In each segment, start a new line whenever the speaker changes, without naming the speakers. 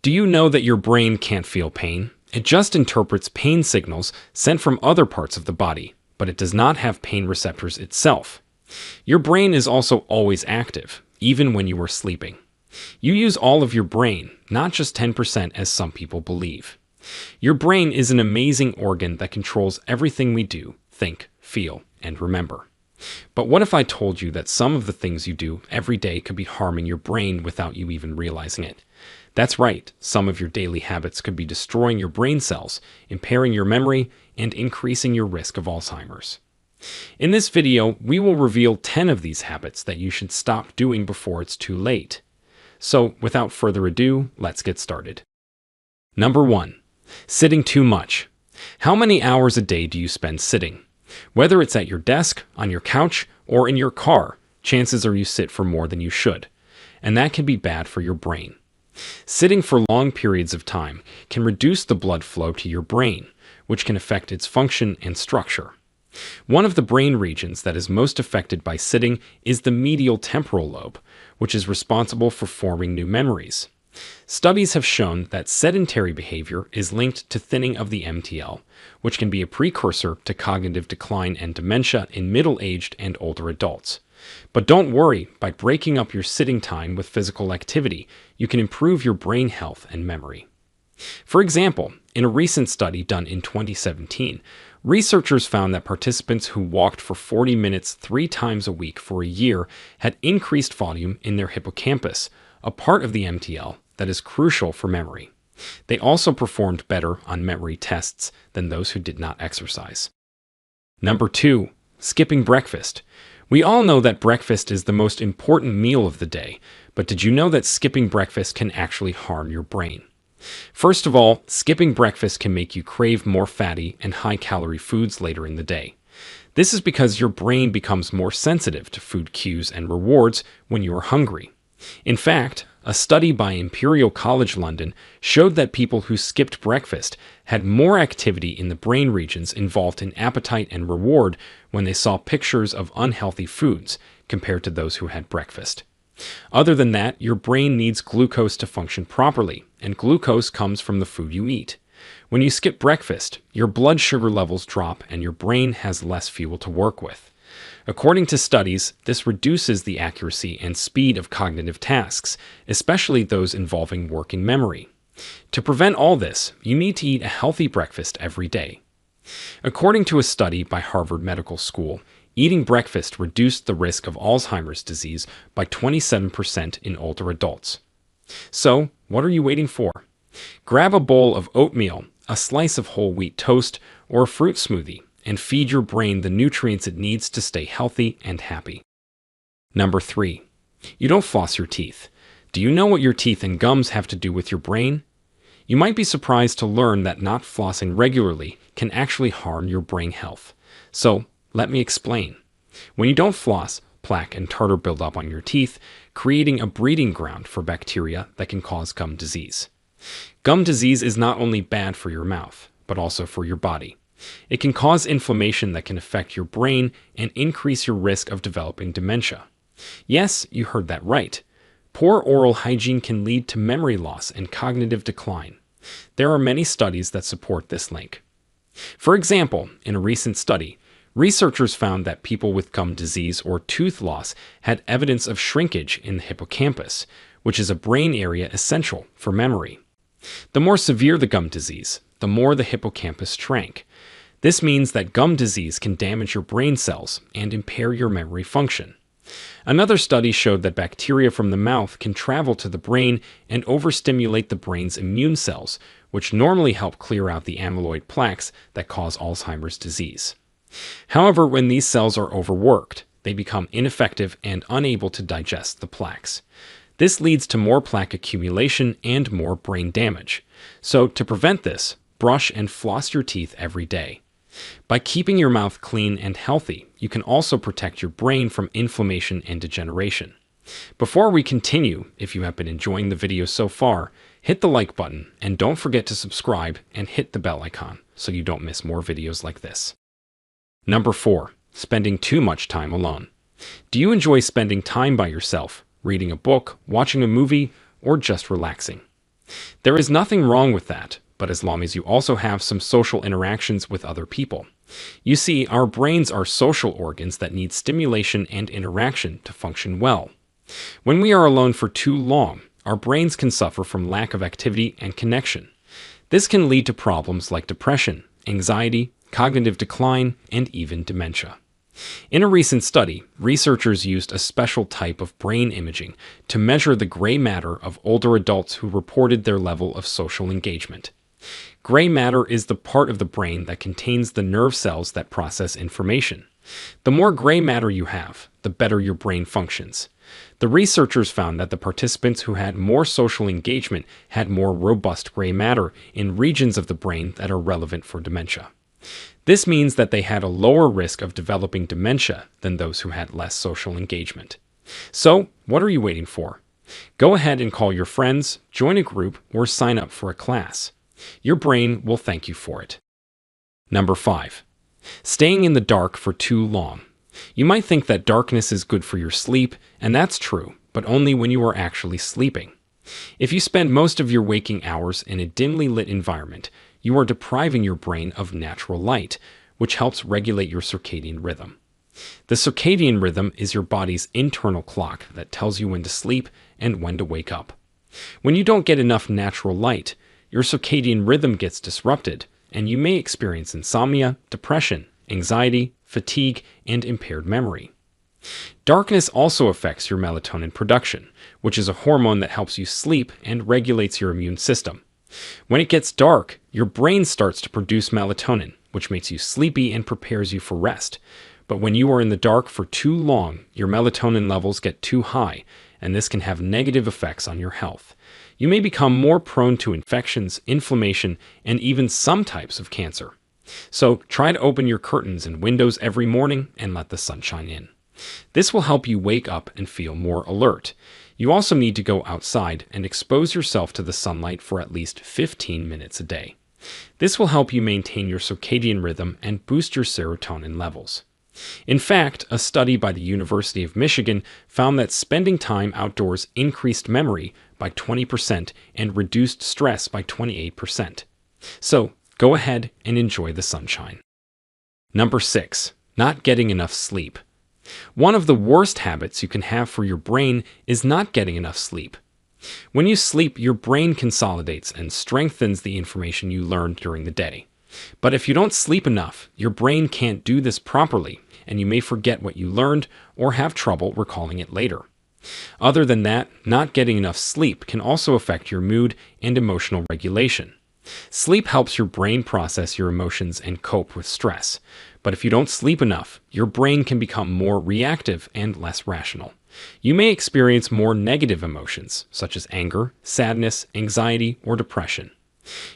Do you know that your brain can't feel pain? It just interprets pain signals sent from other parts of the body, but it does not have pain receptors itself. Your brain is also always active, even when you are sleeping. You use all of your brain, not just 10% as some people believe. Your brain is an amazing organ that controls everything we do, think, feel, and remember. But what if I told you that some of the things you do every day could be harming your brain without you even realizing it? That's right, some of your daily habits could be destroying your brain cells, impairing your memory, and increasing your risk of Alzheimer's. In this video, we will reveal 10 of these habits that you should stop doing before it's too late. So, without further ado, let's get started. Number 1. Sitting too much. How many hours a day do you spend sitting? Whether it's at your desk, on your couch, or in your car, chances are you sit for more than you should. And that can be bad for your brain. Sitting for long periods of time can reduce the blood flow to your brain, which can affect its function and structure. One of the brain regions that is most affected by sitting is the medial temporal lobe, which is responsible for forming new memories. Studies have shown that sedentary behavior is linked to thinning of the MTL, which can be a precursor to cognitive decline and dementia in middle-aged and older adults. But don't worry, by breaking up your sitting time with physical activity, you can improve your brain health and memory. For example, in a recent study done in 2017, researchers found that participants who walked for 40 minutes 3 times a week for a year had increased volume in their hippocampus, a part of the MTL that is crucial for memory. They also performed better on memory tests than those who did not exercise. Number 2. Skipping breakfast. We all know that breakfast is the most important meal of the day, but did you know that skipping breakfast can actually harm your brain? First of all, skipping breakfast can make you crave more fatty and high-calorie foods later in the day. This is because your brain becomes more sensitive to food cues and rewards when you are hungry. In fact, a study by Imperial College London showed that people who skipped breakfast had more activity in the brain regions involved in appetite and reward when they saw pictures of unhealthy foods compared to those who had breakfast. Other than that, your brain needs glucose to function properly, and glucose comes from the food you eat. When you skip breakfast, your blood sugar levels drop and your brain has less fuel to work with. According to studies, this reduces the accuracy and speed of cognitive tasks, especially those involving working memory. To prevent all this, you need to eat a healthy breakfast every day. According to a study by Harvard Medical School, eating breakfast reduced the risk of Alzheimer's disease by 27% in older adults. So, what are you waiting for? Grab a bowl of oatmeal, a slice of whole wheat toast, or a fruit smoothie, and feed your brain the nutrients it needs to stay healthy and happy. Number 3. You don't floss your teeth. Do you know what your teeth and gums have to do with your brain? You might be surprised to learn that not flossing regularly can actually harm your brain health. So, let me explain. When you don't floss, plaque and tartar build up on your teeth, creating a breeding ground for bacteria that can cause gum disease. Gum disease is not only bad for your mouth, but also for your body. It can cause inflammation that can affect your brain and increase your risk of developing dementia. Yes, you heard that right. Poor oral hygiene can lead to memory loss and cognitive decline. There are many studies that support this link. For example, in a recent study, researchers found that people with gum disease or tooth loss had evidence of shrinkage in the hippocampus, which is a brain area essential for memory. The more severe the gum disease, the more the hippocampus shrank. This means that gum disease can damage your brain cells and impair your memory function. Another study showed that bacteria from the mouth can travel to the brain and overstimulate the brain's immune cells, which normally help clear out the amyloid plaques that cause Alzheimer's disease. However, when these cells are overworked, they become ineffective and unable to digest the plaques. This leads to more plaque accumulation and more brain damage. So, to prevent this, brush and floss your teeth every day. By keeping your mouth clean and healthy, you can also protect your brain from inflammation and degeneration. Before we continue, if you have been enjoying the video so far, hit the like button and don't forget to subscribe and hit the bell icon so you don't miss more videos like this. Number 4. Spending too much time alone. Do you enjoy spending time by yourself, reading a book, watching a movie, or just relaxing? There is nothing wrong with that, but as long as you also have some social interactions with other people. You see, our brains are social organs that need stimulation and interaction to function well. When we are alone for too long, our brains can suffer from lack of activity and connection. This can lead to problems like depression, anxiety, cognitive decline, and even dementia. In a recent study, researchers used a special type of brain imaging to measure the gray matter of older adults who reported their level of social engagement. Gray matter is the part of the brain that contains the nerve cells that process information. The more gray matter you have, the better your brain functions. The researchers found that the participants who had more social engagement had more robust gray matter in regions of the brain that are relevant for dementia. This means that they had a lower risk of developing dementia than those who had less social engagement. So, what are you waiting for? Go ahead and call your friends, join a group, or sign up for a class. Your brain will thank you for it. Number 5. Staying in the dark for too long. You might think that darkness is good for your sleep, and that's true, but only when you are actually sleeping. If you spend most of your waking hours in a dimly lit environment, you are depriving your brain of natural light, which helps regulate your circadian rhythm. The circadian rhythm is your body's internal clock that tells you when to sleep and when to wake up. When you don't get enough natural light, your circadian rhythm gets disrupted, and you may experience insomnia, depression, anxiety, fatigue, and impaired memory. Darkness also affects your melatonin production, which is a hormone that helps you sleep and regulates your immune system. When it gets dark, your brain starts to produce melatonin, which makes you sleepy and prepares you for rest. But when you are in the dark for too long, your melatonin levels get too high, and this can have negative effects on your health. You may become more prone to infections, inflammation, and even some types of cancer. So try to open your curtains and windows every morning and let the sunshine in. This will help you wake up and feel more alert. You also need to go outside and expose yourself to the sunlight for at least 15 minutes a day. This will help you maintain your circadian rhythm and boost your serotonin levels. In fact, a study by the University of Michigan found that spending time outdoors increased memory by 20% and reduced stress by 28%. So, go ahead and enjoy the sunshine. Number 6. Not getting enough sleep. One of the worst habits you can have for your brain is not getting enough sleep. When you sleep, your brain consolidates and strengthens the information you learned during the day. But if you don't sleep enough, your brain can't do this properly, and you may forget what you learned or have trouble recalling it later. Other than that, not getting enough sleep can also affect your mood and emotional regulation. Sleep helps your brain process your emotions and cope with stress. But if you don't sleep enough, your brain can become more reactive and less rational. You may experience more negative emotions, such as anger, sadness, anxiety, or depression.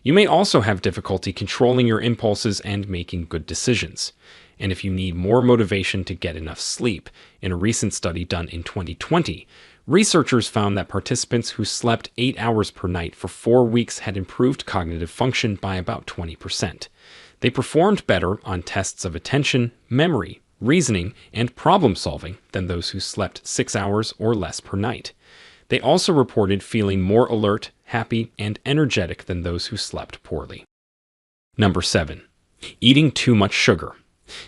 You may also have difficulty controlling your impulses and making good decisions. And if you need more motivation to get enough sleep, in a recent study done in 2020, researchers found that participants who slept 8 hours per night for 4 weeks had improved cognitive function by about 20%. They performed better on tests of attention, memory, reasoning, and problem solving than those who slept 6 hours or less per night. They also reported feeling more alert, happy, and energetic than those who slept poorly. Number 7. Eating too much sugar.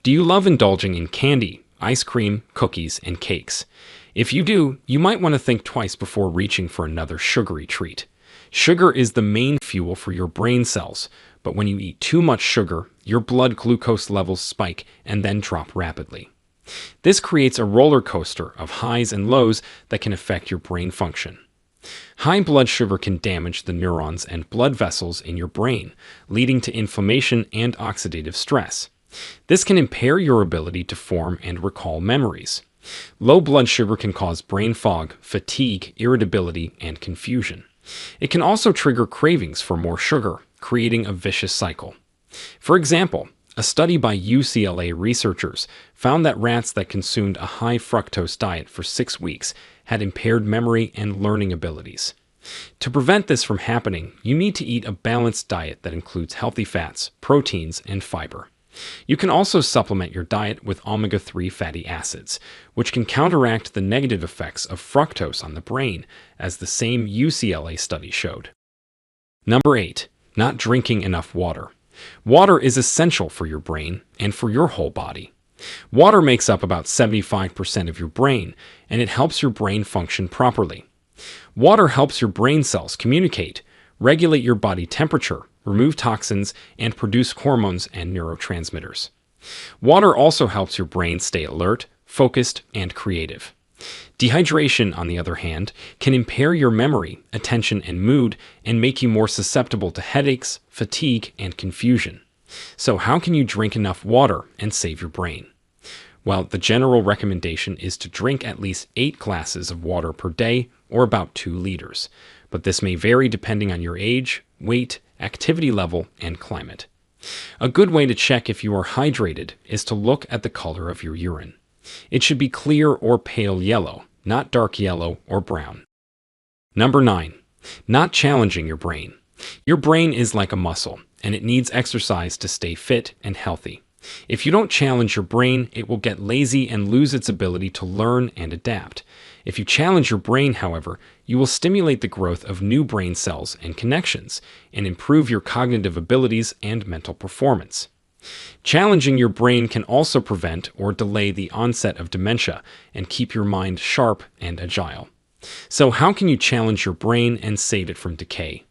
Do you love indulging in candy, ice cream, cookies, and cakes? If you do, you might want to think twice before reaching for another sugary treat. Sugar is the main fuel for your brain cells, but when you eat too much sugar, your blood glucose levels spike and then drop rapidly. This creates a roller coaster of highs and lows that can affect your brain function. High blood sugar can damage the neurons and blood vessels in your brain, leading to inflammation and oxidative stress. This can impair your ability to form and recall memories. Low blood sugar can cause brain fog, fatigue, irritability, and confusion. It can also trigger cravings for more sugar, creating a vicious cycle. For example, a study by UCLA researchers found that rats that consumed a high fructose diet for 6 weeks had impaired memory and learning abilities. To prevent this from happening, you need to eat a balanced diet that includes healthy fats, proteins, and fiber. You can also supplement your diet with omega-3 fatty acids, which can counteract the negative effects of fructose on the brain, as the same UCLA study showed. Number 8. Not drinking enough water. Water is essential for your brain and for your whole body. Water makes up about 75% of your brain, and it helps your brain function properly. Water helps your brain cells communicate, regulate your body temperature, remove toxins, and produce hormones and neurotransmitters. Water also helps your brain stay alert, focused, and creative. Dehydration, on the other hand, can impair your memory, attention, and mood, and make you more susceptible to headaches, fatigue, and confusion. So how can you drink enough water and save your brain? Well, the general recommendation is to drink at least 8 glasses of water per day, or about 2 liters. But this may vary depending on your age, weight, activity level, and climate. A good way to check if you are hydrated is to look at the color of your urine. It should be clear or pale yellow, not dark yellow or brown. Number 9. Not challenging your brain. Your brain is like a muscle, and it needs exercise to stay fit and healthy. If you don't challenge your brain, it will get lazy and lose its ability to learn and adapt. If you challenge your brain, however, you will stimulate the growth of new brain cells and connections, and improve your cognitive abilities and mental performance. Challenging your brain can also prevent or delay the onset of dementia and keep your mind sharp and agile. So how can you challenge your brain and save it from decay?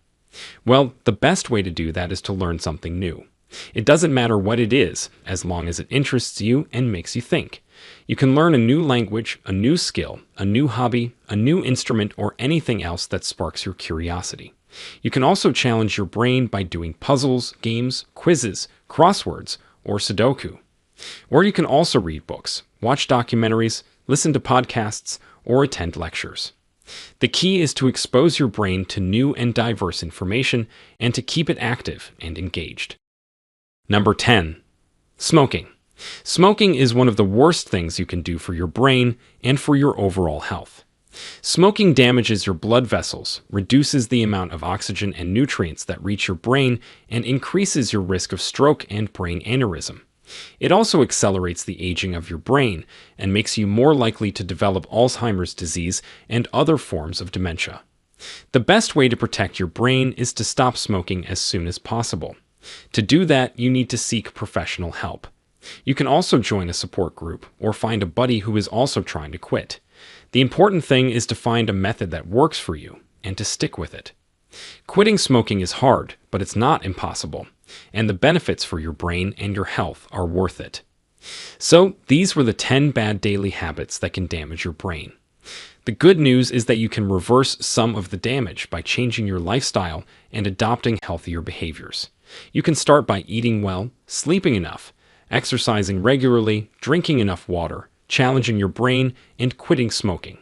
Well, the best way to do that is to learn something new. It doesn't matter what it is, as long as it interests you and makes you think. You can learn a new language, a new skill, a new hobby, a new instrument, or anything else that sparks your curiosity. You can also challenge your brain by doing puzzles, games, quizzes, crosswords, or Sudoku. Or you can also read books, watch documentaries, listen to podcasts, or attend lectures. The key is to expose your brain to new and diverse information and to keep it active and engaged. Number 10. Smoking. Smoking is one of the worst things you can do for your brain and for your overall health. Smoking damages your blood vessels, reduces the amount of oxygen and nutrients that reach your brain, and increases your risk of stroke and brain aneurysm. It also accelerates the aging of your brain and makes you more likely to develop Alzheimer's disease and other forms of dementia. The best way to protect your brain is to stop smoking as soon as possible. To do that, you need to seek professional help. You can also join a support group or find a buddy who is also trying to quit. The important thing is to find a method that works for you and to stick with it. Quitting smoking is hard, but it's not impossible, and the benefits for your brain and your health are worth it. So, these were the 10 bad daily habits that can damage your brain. The good news is that you can reverse some of the damage by changing your lifestyle and adopting healthier behaviors. You can start by eating well, sleeping enough, exercising regularly, drinking enough water, challenging your brain, and quitting smoking.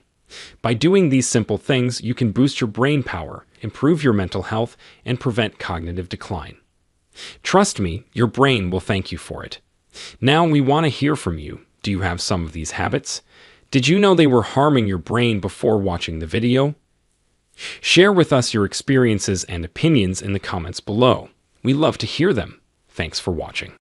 By doing these simple things, you can boost your brain power, improve your mental health, and prevent cognitive decline. Trust me, your brain will thank you for it. Now we want to hear from you. Do you have some of these habits? Did you know they were harming your brain before watching the video? Share with us your experiences and opinions in the comments below. We love to hear them. Thanks for watching.